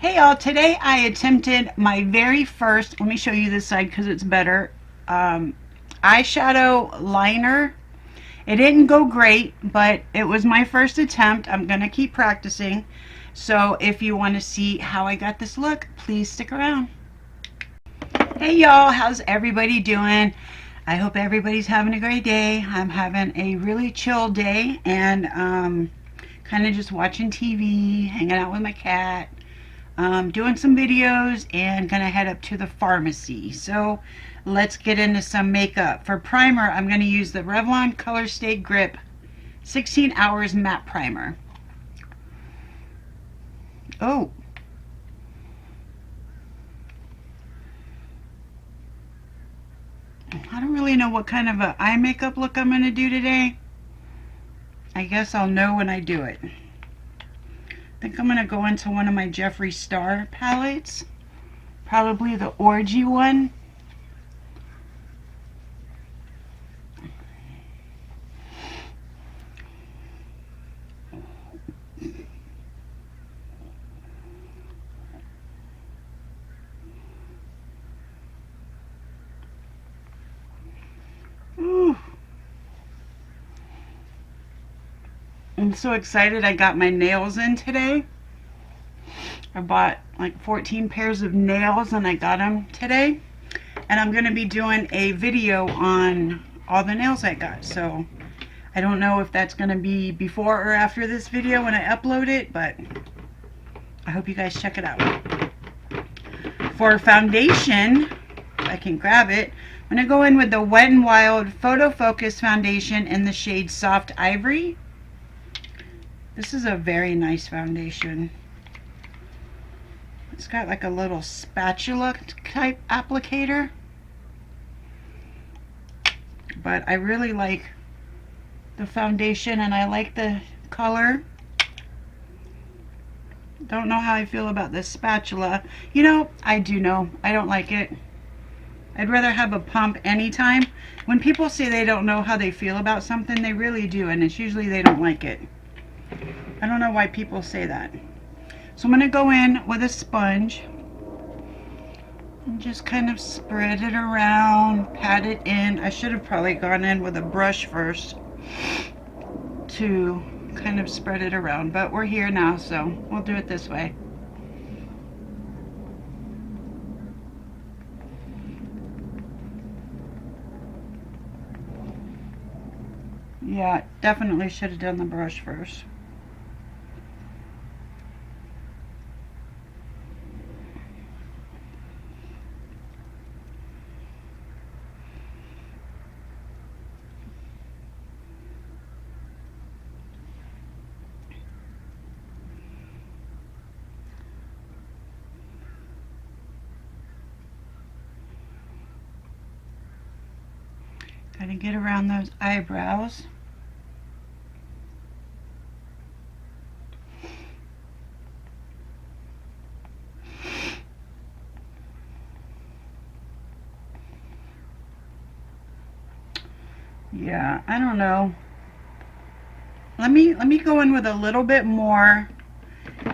Hey y'all, today I attempted my very first, let me show you this side because it's better, eyeshadow liner. It didn't go great, but it was my first attempt. I'm going to keep practicing. So if you want to see how I got this look, please stick around. Hey y'all, how's everybody doing? I hope everybody's having a great day. I'm having a really chill day and kind of just watching TV, hanging out with my cat. Doing some videos and gonna head up to the pharmacy. So let's get into some makeup. For primer, I'm gonna use the Revlon Colorstay Grip 16 Hours Matte Primer. Oh, I don't really know what kind of a eye makeup look I'm gonna do today. I guess I'll know when I do it. I think I'm gonna go into one of my Jeffree Star palettes, probably the Orgy one. Ooh. I'm so excited I got my nails in today. I bought like 14 pairs of nails and I got them today. And I'm going to be doing a video on all the nails I got. So I don't know if that's going to be before or after this video when I upload it, but I hope you guys check it out. For foundation, if I can grab it, I'm going to go in with the Wet n Wild Photo Focus Foundation in the shade Soft Ivory. This is a very nice foundation. It's got like a little spatula type applicator. But I really like the foundation and I like the color. Don't know how I feel about this spatula. You know, I do know. I don't like it. I'd rather have a pump anytime. When people say they don't know how they feel about something, they really do, and it's usually they don't like it. I don't know why people say that. So I'm going to go in with a sponge and just kind of spread it around, pat it in. I should have probably gone in with a brush first to kind of spread it around, but we're here now, so we'll do it this way. Yeah, definitely should have done the brush first. Gotta get around those eyebrows. Yeah, I don't know. Let me go in with a little bit more,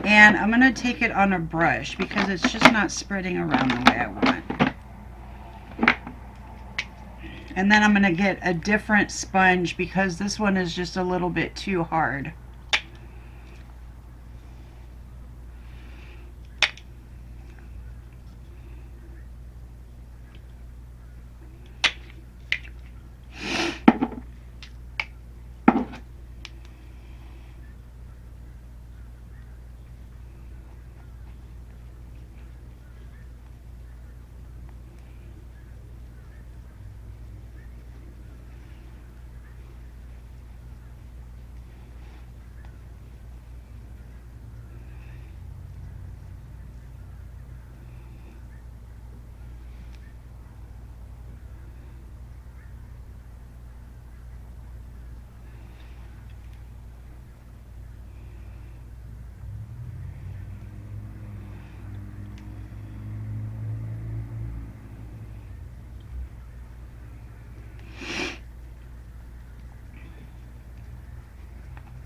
and I'm gonna take it on a brush because it's just not spreading around the way I want. And then I'm gonna get a different sponge because this one is just a little bit too hard.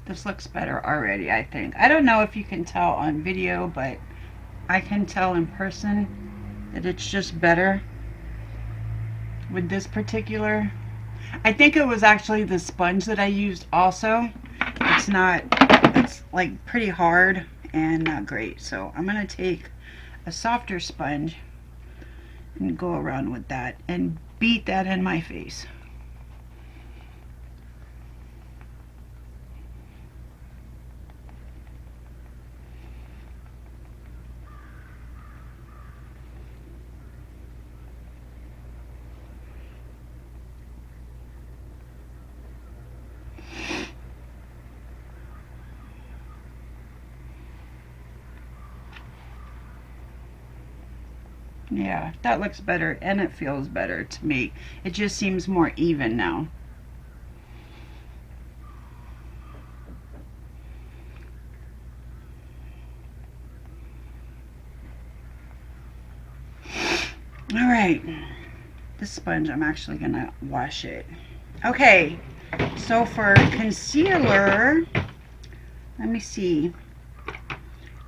This looks better already, I think. I don't know if you can tell on video, but I can tell in person that it's just better with this particular. I think it was actually the sponge that I used also. It's not, it's like pretty hard and not great. So I'm going to take a softer sponge and go around with that and beat that in my face. Yeah, that looks better and it feels better to me. It just seems more even now. All right, this sponge, I'm actually gonna wash it. Okay, so for concealer, let me see.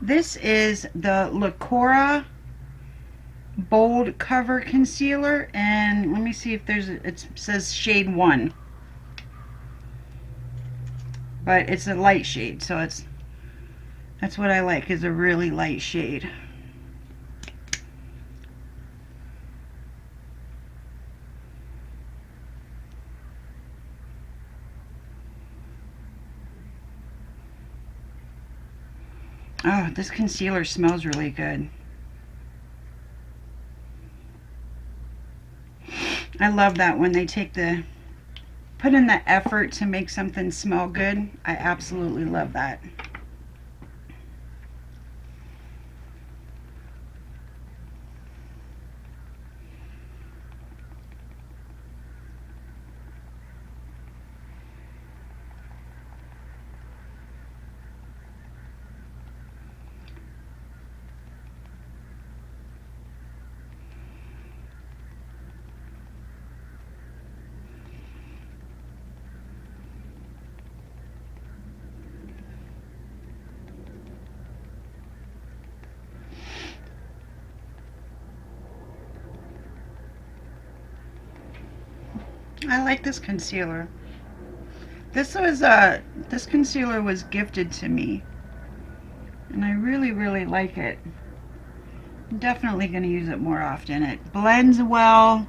This is the Lacuna Bold Cover Concealer, and let me see if there's it says shade 1, but it's a light shade, so that's what I like, is a really light shade. Oh, this concealer smells really good. I love that when they put in the effort to make something smell good. I absolutely love that. I like this concealer. This concealer was gifted to me, and I really, really like it. I'm definitely going to use it more often. It blends well.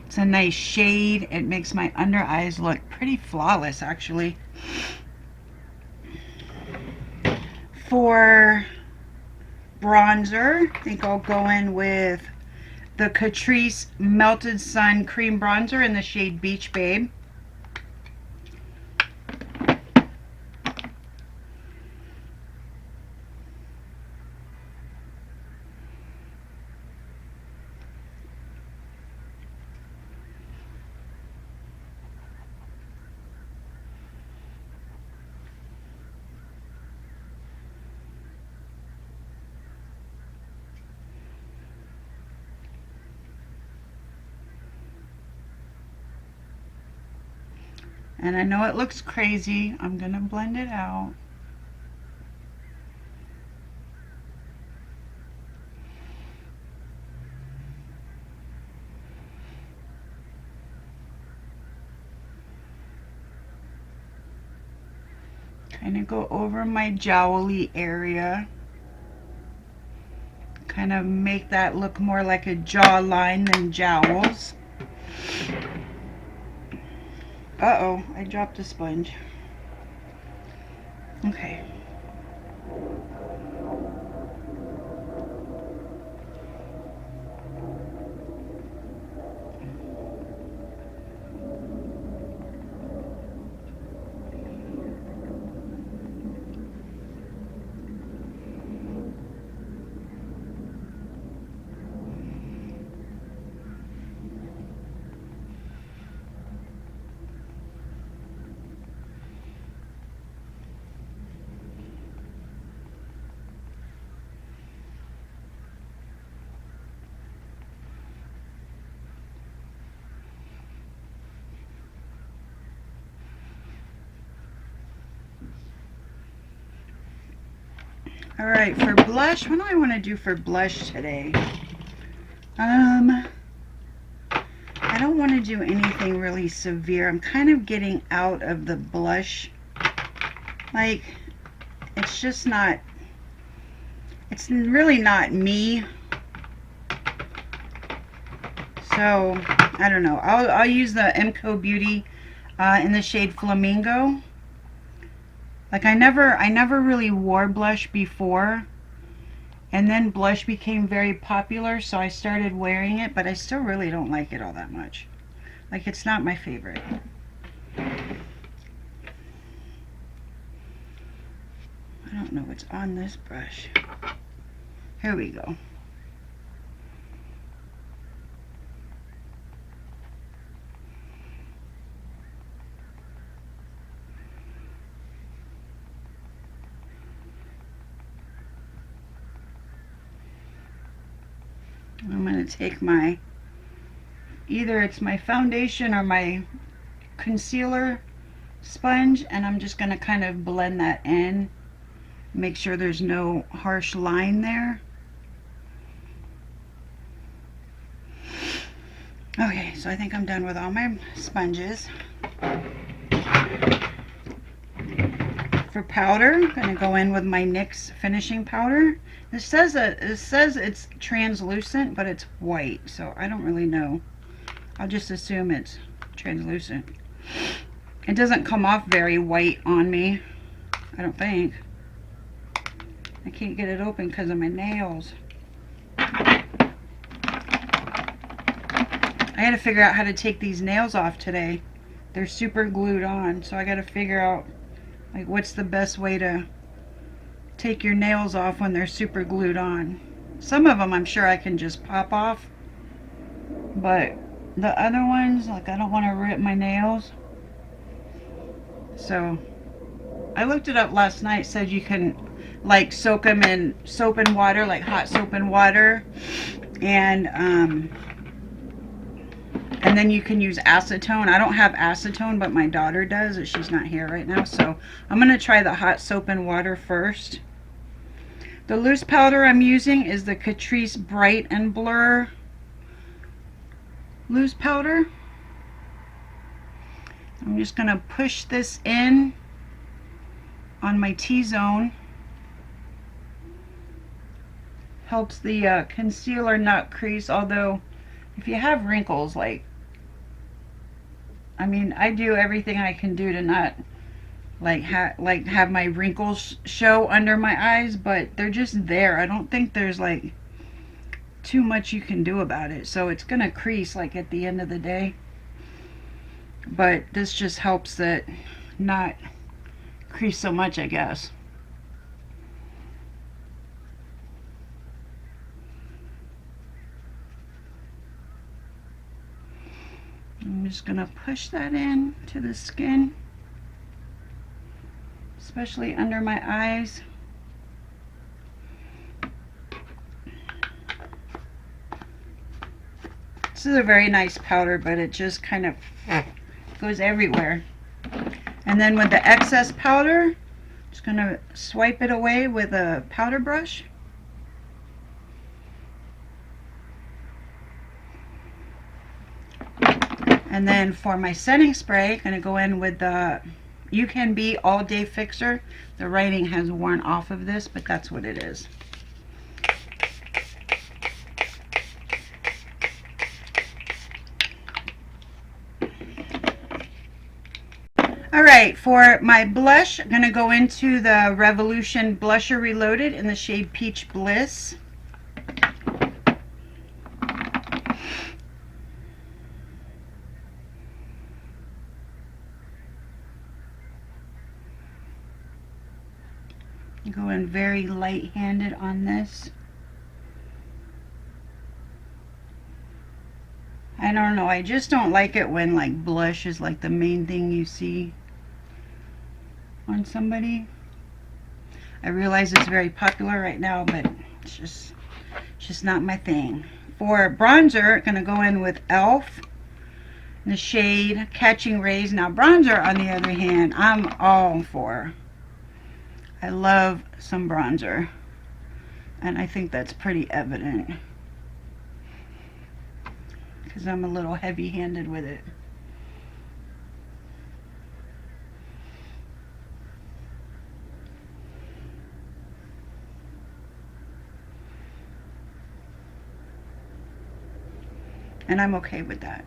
It's a nice shade. It makes my under eyes look pretty flawless, actually. For bronzer, I think I'll go in with the Catrice Melted Sun Cream Bronzer in the shade Beach Babe. And I know it looks crazy. I'm going to blend it out. Kind of go over my jowly area. Kind of make that look more like a jawline than jowls. Uh-oh, I dropped a sponge. Okay. All right, for blush, what do I want to do for blush today? I don't want to do anything really severe. I'm kind of getting out of the blush. Like, it's just not, it's really not me. So, I don't know. I'll use the MCobeauty in the shade Flamingo. Like, I never really wore blush before. And then blush became very popular, so I started wearing it, but I still really don't like it all that much. Like, it's not my favorite. I don't know what's on this brush. Here we go. I'm going to take my, either it's my foundation or my concealer sponge, and I'm just going to kind of blend that in. Make sure there's no harsh line there. Okay, so I think I'm done with all my sponges. For powder, I'm going to go in with my NYX finishing powder. It says it's translucent, but it's white, so I don't really know. I'll just assume it's translucent. It doesn't come off very white on me, I don't think. I can't get it open because of my nails. I got to figure out how to take these nails off today. They're super glued on, so I got to figure out like what's the best way to take your nails off when they're super glued on. Some of them I'm sure I can just pop off, but the other ones, like, I don't want to rip my nails. So I looked it up last night. Said you can like soak them in soap and water, like hot soap and water, and then you can use acetone. I don't have acetone, but my daughter does, and she's not here right now, so I'm going to try the hot soap and water first. The loose powder I'm using is the Catrice Bright and Blur loose powder. I'm just going to push this in on my T-zone. Helps the concealer not crease, although if you have wrinkles, like, I mean, I do everything I can do to not have my wrinkles show under my eyes, but they're just there. I don't think there's like too much you can do about it, so it's gonna crease like at the end of the day, but this just helps it not crease so much, I guess. I'm just gonna push that in to the skin, especially under my eyes. This is a very nice powder, but it just kind of goes everywhere. And then with the excess powder, just gonna swipe it away with a powder brush. And then for my setting spray, I'm gonna go in with the Ucanbe All Day Fixer. The writing has worn off of this, but that's what it is. Alright, for my blush, I'm going to go into the Revolution Blusher Reloaded in the shade Peach Bliss. Go in very light-handed on this. I don't know, I just don't like it when like blush is like the main thing you see on somebody. I realize it's very popular right now, but it's just not my thing. For bronzer, I'm going to go in with e.l.f. in the shade Catching Rays. Now bronzer, on the other hand, I'm all for. I love some bronzer. And I think that's pretty evident because I'm a little heavy-handed with it. And I'm okay with that.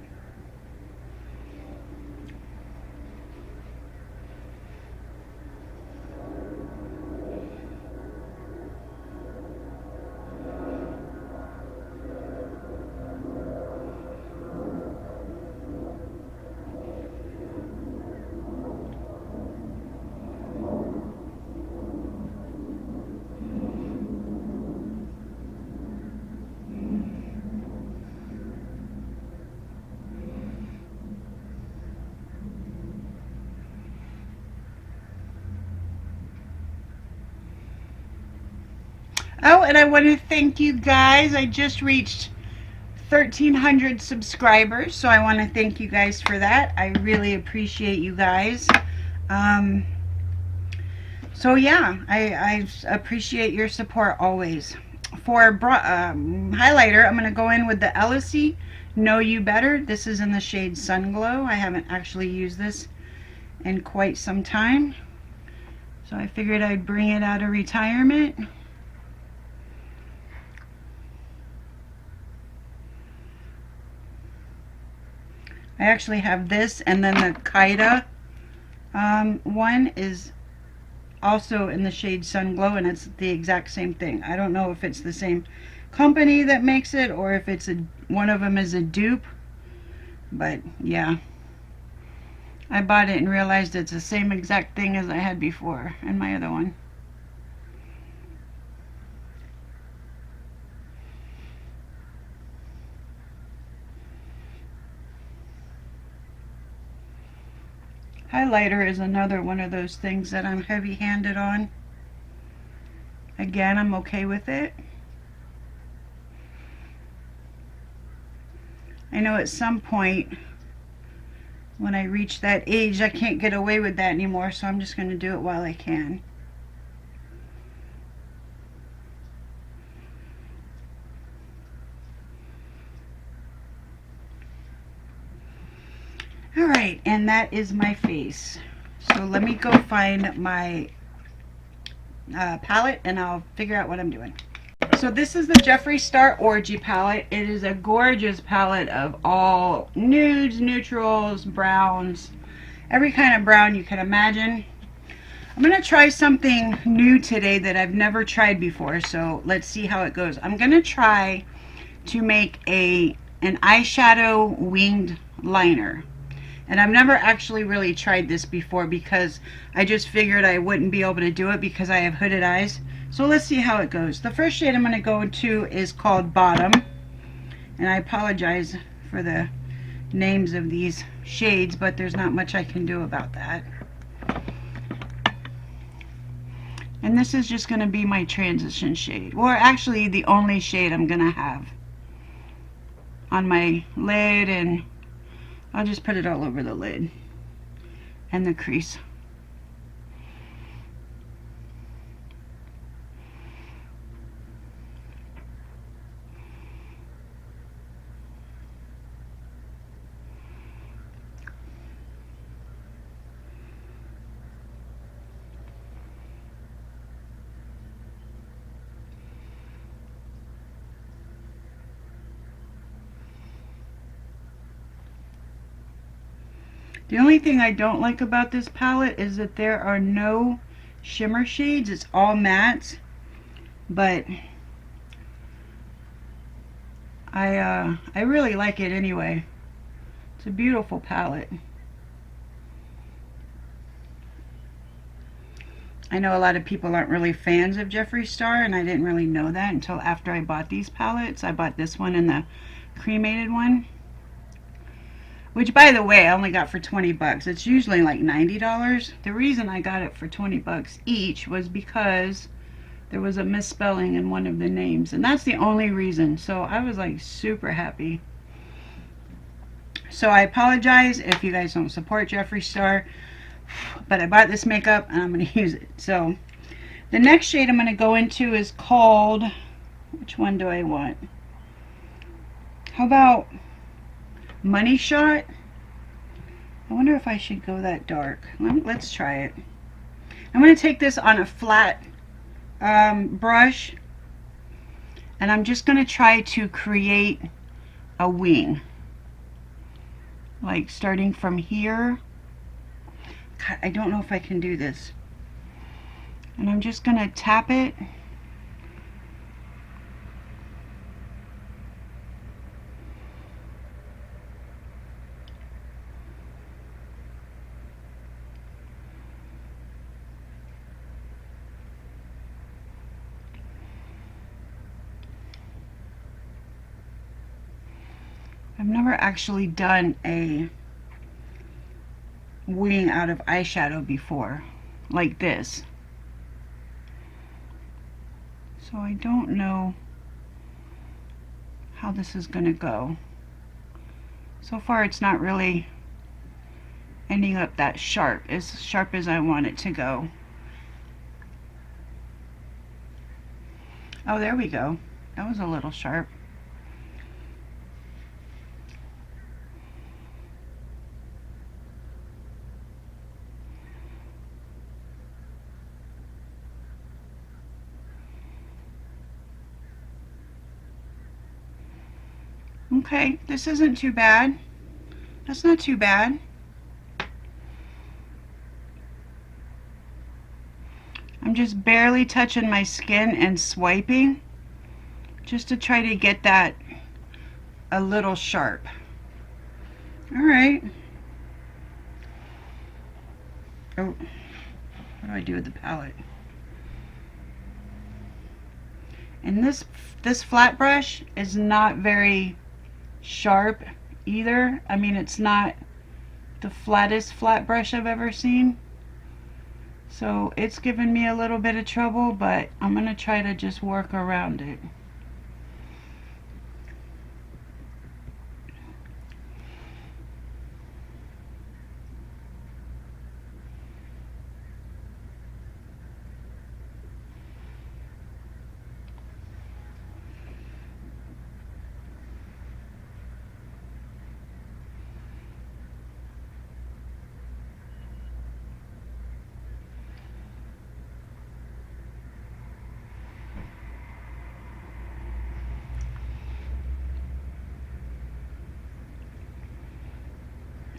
Oh, and I want to thank you guys. I just reached 1,300 subscribers, so I want to thank you guys for that. I really appreciate you guys. So yeah, I appreciate your support always. For highlighter, I'm going to go in with the Elessy Know You Better. This is in the shade Sun Glow. I haven't actually used this in quite some time, so I figured I'd bring it out of retirement. I actually have this, and then the Kaida one is also in the shade Sun Glow, and it's the exact same thing. I don't know if it's the same company that makes it or if it's one of them is a dupe, but yeah, I bought it and realized it's the same exact thing as I had before in my other one. Highlighter is another one of those things that I'm heavy-handed on. Again, I'm okay with it. I know at some point when I reach that age I can't get away with that anymore, so I'm just going to do it while I can. Alright, and that is my face. So let me go find my palette and I'll figure out what I'm doing. So this is the Jeffree Star Orgy palette. It is a gorgeous palette of all nudes, neutrals, browns, every kind of brown you can imagine. I'm going to try something new today that I've never tried before, so let's see how it goes. I'm going to try to make an eyeshadow winged liner. And I've never actually really tried this before because I just figured I wouldn't be able to do it because I have hooded eyes. So let's see how it goes. The first shade I'm going to go to is called Bottom. And I apologize for the names of these shades, but there's not much I can do about that. And this is just going to be my transition shade. Or actually the only shade I'm going to have on my lid, and I'll just put it all over the lid and the crease. The only thing I don't like about this palette is that there are no shimmer shades. It's all mattes, but I really like it anyway. It's a beautiful palette. I know a lot of people aren't really fans of Jeffree Star, and I didn't really know that until after I bought these palettes. I bought this one and the cremated one, which, by the way, I only got for 20 bucks. It's usually like $90. The reason I got it for 20 bucks each was because there was a misspelling in one of the names, and that's the only reason. So I was like super happy. So I apologize if you guys don't support Jeffree Star, but I bought this makeup and I'm going to use it. So the next shade I'm going to go into is called Which one do I want? How about Money Shot? I wonder if I should go that dark. Let's try it. I'm going to take this on a flat brush, and I'm just going to try to create a wing. Like starting from here. God, I don't know if I can do this. And I'm just going to tap it. I've never actually done a wing out of eyeshadow before, like this. So I don't know how this is going to go. So far it's not really ending up that sharp as I want it to go. Oh, there we go. That was a little sharp. Okay, this isn't too bad. That's not too bad. I'm just barely touching my skin and swiping just to try to get that a little sharp. All right. Oh, what do I do with the palette? And this flat brush is not very sharp either. I mean, it's not the flattest flat brush I've ever seen. So it's given me a little bit of trouble, but I'm going to try to just work around it.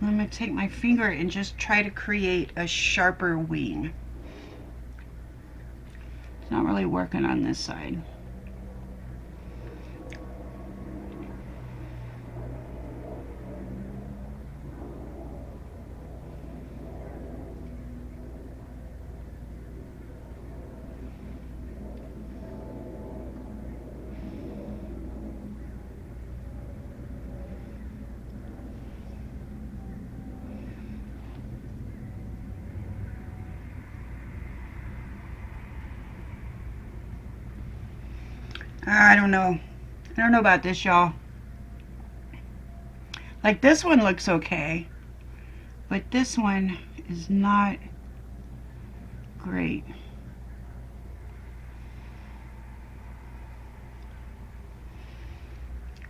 I'm going to take my finger and just try to create a sharper wing. It's not really working on this side. I don't know. I don't know about this, y'all. Like, this one looks okay, but this one is not great.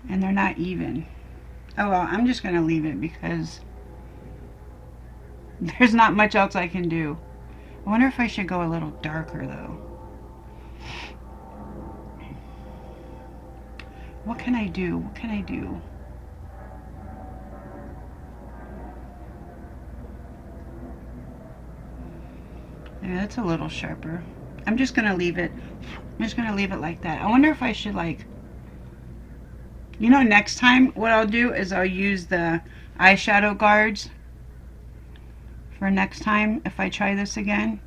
And they're not even. Oh well, I'm just going to leave it because there's not much else I can do. I wonder if I should go a little darker though. What can I do? What can I do? Yeah, that's a little sharper. I'm just going to leave it. I'm just going to leave it like that. I wonder if I should, like, you know, next time what I'll do is I'll use the eyeshadow guards for next time if I try this again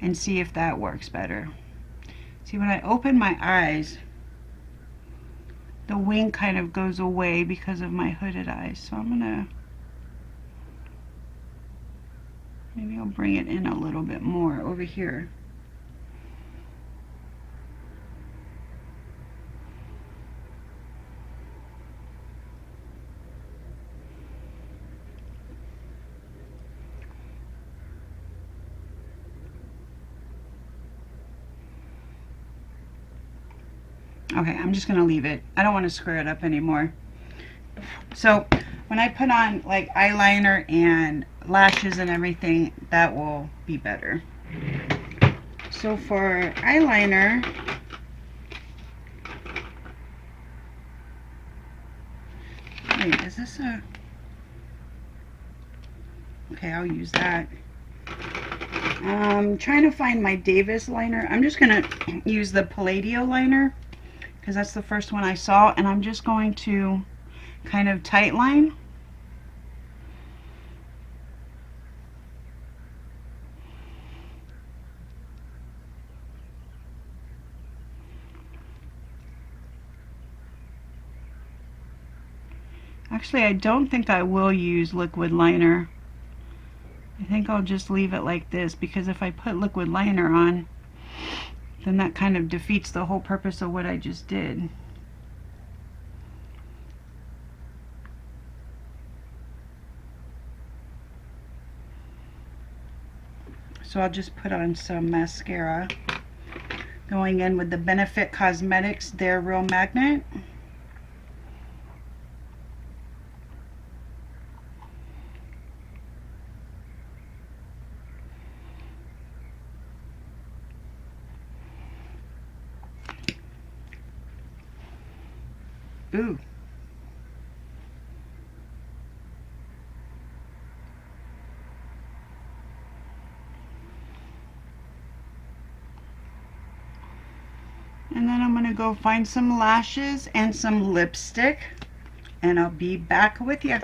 and see if that works better. See, when I open my eyes, the wing kind of goes away because of my hooded eyes. So I'm gonna, maybe I'll bring it in a little bit more over here. Okay, I'm just going to leave it. I don't want to square it up anymore. So when I put on like eyeliner and lashes and everything, that will be better. So for eyeliner, wait, is this a... Okay, I'll use that. I'm trying to find my Davis liner. I'm just going to use the Palladio liner because that's the first one I saw, and I'm just going to kind of tight line. Actually, I don't think I will use liquid liner. I think I'll just leave it like this, because if I put liquid liner on, then that kind of defeats the whole purpose of what I just did. So I'll just put on some mascara, going in with the Benefit Cosmetics Their Real Magnet. Ooh. And then I'm going to go find some lashes and some lipstick, and I'll be back with you.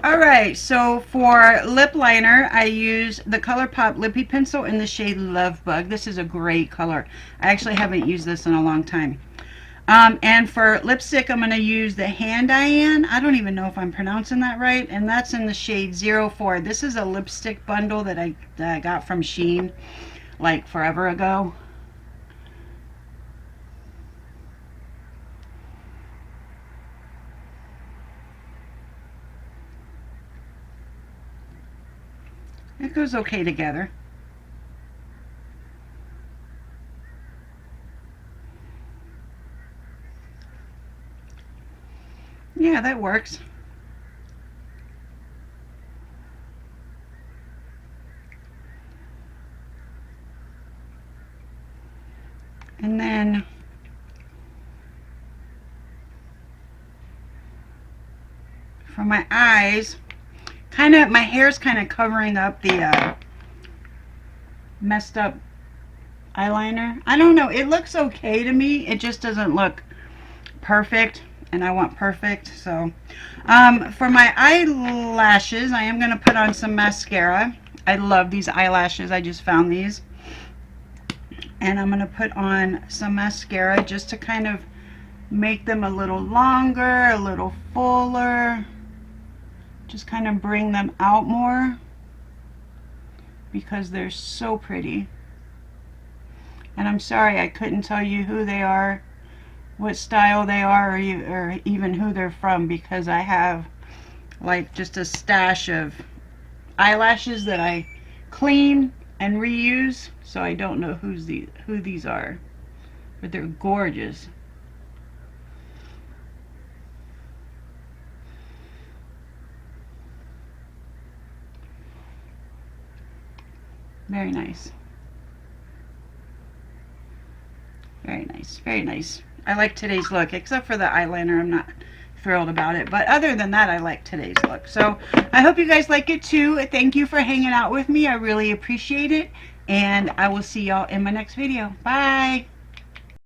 Alright, so for lip liner, I use the Colourpop Lippie pencil in the shade Love Bug. This is a great color. I actually haven't used this in a long time. And for lipstick, I'm going to use the Handaiyan. I don't even know if I'm pronouncing that right. And that's in the shade 04. This is a lipstick bundle that I got from Shein like forever ago. It goes okay together. Yeah, that works. And then for my eyes, my hair's kind of covering up the messed up eyeliner. I don't know, it looks okay to me. It just doesn't look perfect, and I want perfect. So for my eyelashes, I am going to put on some mascara. I love these eyelashes. I just found these. And I'm going to put on some mascara just to kind of make them a little longer, a little fuller. Just kind of bring them out more because they're so pretty. And I'm sorry I couldn't tell you who they are, what style they are, or even who they're from, because I have like just a stash of eyelashes that I clean and reuse, so I don't know who these are, but they're gorgeous. Very nice. Very nice. Very nice. I like today's look, except for the eyeliner. I'm not thrilled about it, but other than that, I like today's look. So I hope you guys like it too. Thank you for hanging out with me. I really appreciate it, and I will see y'all in my next video. Bye.